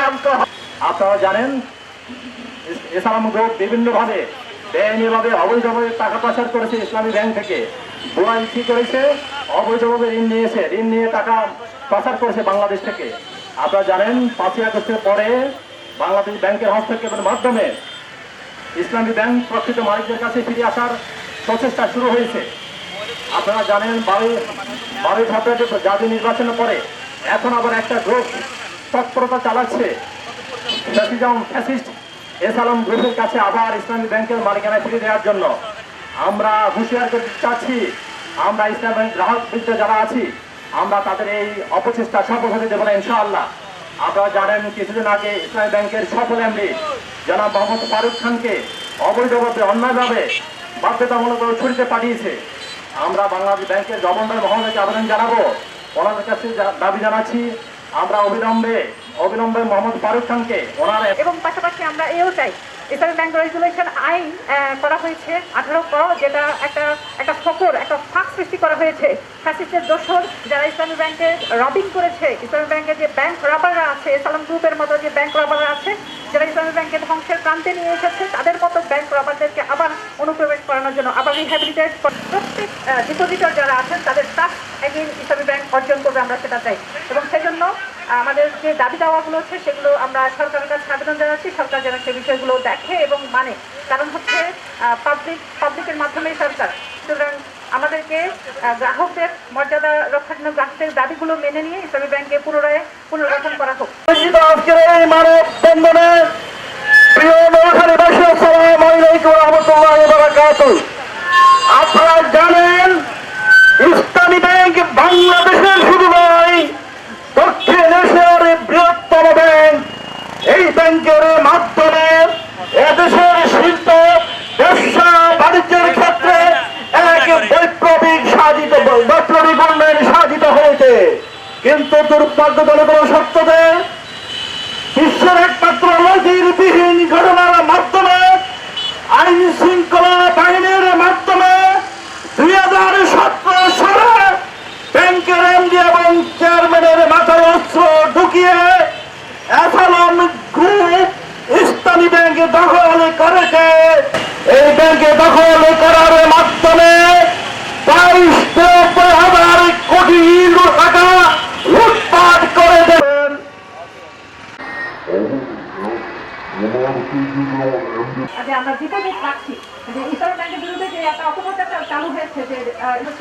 চূড়ান্ত। আপনারা জানেন ইসলাম গ্রুপ বিভিন্নভাবে বেআইনিভাবে অবৈধভাবে টাকা পাচার করেছে ইসলামী ব্যাংক থেকে, কি করেছে, অবৈধভাবে ঋণ নিয়েছে, ঋণ নিয়ে টাকা পাচার করেছে বাংলাদেশ থেকে। আপনারা জানেন 5ই আগস্টের পরে বাংলাদেশ ব্যাংকের হস্তক্ষেপের মাধ্যমে ইসলামী ব্যাংক প্রকৃত মালিকদের কাছে ফিরে আসার প্রচেষ্টা শুরু হয়েছে। আপনারা জানেন 12 ফেব্রুয়ারি জাতীয় নির্বাচনের পরে এখন আবার একটা গ্রুপ তৎপরতা চালাচ্ছে ফ্যাসিস্ট এসালাম গ্রুপের কাছে আবার ইসলামী ব্যাংকের মালিকানা ফিরে দেওয়ার জন্য। আমরা হুঁশিয়ার করতে চাচ্ছি, আমরা ইসলামী ব্যাংক গ্রাহক বৃদ্ধ যারা আছি, আমরা তাদের এই অপচেষ্টা সফল হতে দেব না ইনশাআল্লাহ। আপনারা জানেন কিছুদিন আগে ইসলামী ব্যাংকের সফল এমডি জনাব মোহাম্মদ ফারুক খানকে অবৈধভাবে অন্যায়ভাবে বাধ্যতামূলক ছুটিতে পাঠিয়েছে। আমরা বাংলাদেশ ব্যাংকের গভর্নর মহোদয়কে আবেদন জানাবো, ওনাদের কাছে দাবি জানাচ্ছি আমরা অবিলম্বে মোহাম্মদ ফারুক খানকে ওনার এবং পাশাপাশি আমরা এও চাই ইসলামী ব্যাংক রেগুলেশন আইন করা হয়েছে 18 ক, যেটা একটা ফকর, একটা ফাঁক সৃষ্টি করা হয়েছে ফ্যাসিস্টের দোসর যারা ইসলামী ব্যাংকে রবিং করেছে। ইসলামী ব্যাংকের যে ব্যাংক রবাররা আছে, ইসলাম গ্রুপের মতো যে ব্যাংক রবাররা আছে, যারা ইসলামী ব্যাংকে ধ্বংসের প্রান্তে নিয়ে এসেছে, তাদের মতো ব্যাংক রবারদেরকে আবার অনুপ্রবেশ করানোর জন্য, আবার রিহ্যাবিলিটেট প্রত্যেক ডিপোজিটর যারা আছেন তাদের ট্রাস্ট এগেইন ইসলামী ব্যাংক অর্জন করবে, আমরা সেটা চাই। এবং সেজন্য আমাদের যে দাবি দাওয়াগুলো আছে সেগুলো আমরা সরকারের কাছে আবেদন জানাচ্ছি, সরকার যেন সেই বিষয়গুলো দেখে এবং মানে। কারণ হচ্ছে পাবলিকের মাধ্যমেই সরকার, সুতরাং আমাদেরকে গ্রাহকদের মর্যাদা রক্ষার জন্য গ্রাহকদের দাবিগুলো মেনে নিয়ে ইসলামী ব্যাংকে পুনর্গঠন করা হোক। আজকের এই মানব বন্ধনে প্রিয় নৌখালীবাসী, আসসালামু আলাইকুম ওয়া রাহমাতুল্লাহি ওয়া বারাকাতুহু। আপনারা জানেন ইসলামী ব্যাংক বাংলাদেশের শুধু নয়, দক্ষিণ এশিয়ার বৃহত্তম ব্যাংক। এই ব্যাংকের মাধ্যমে এদেশের শিল্প, ব্যবসা, বাণিজ্যের ক্ষেত্রে এক বৈপ্লবিক উন্নয়ন সাধিত হয়েছে। কিন্তু দুর্ভাগ্যজনক সত্যতে বিশ্বের একমাত্র নজিরবিহীন ঘটনার মাধ্যমে, আইন শৃঙ্খলা বাহিনীর মাধ্যমে 2017 সালে ব্যাংকের এমডি এবং চেয়ারম্যানের মাথায় অস্ত্র ঢুকিয়ে এসালাম গ্রুপ ইসলামী ব্যাংকে দখল করেছে। এই ব্যাংকে দখল করার মাধ্যমে 22,000 কোটি টাকা লুটপাট করে দেবেন। আমরা ডিপোজিট রাখছি যে ইসলামী ব্যাংকের বিরুদ্ধে যে একটা অপপ্রচার চালু হয়েছে যে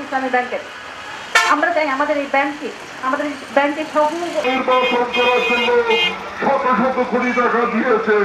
ইসলামী ব্যাংকের, আমরা চাই আমাদের এই ব্যাংকে সব নির্বাচন করার জন্য শত শত কোটি টাকা দিয়েছে।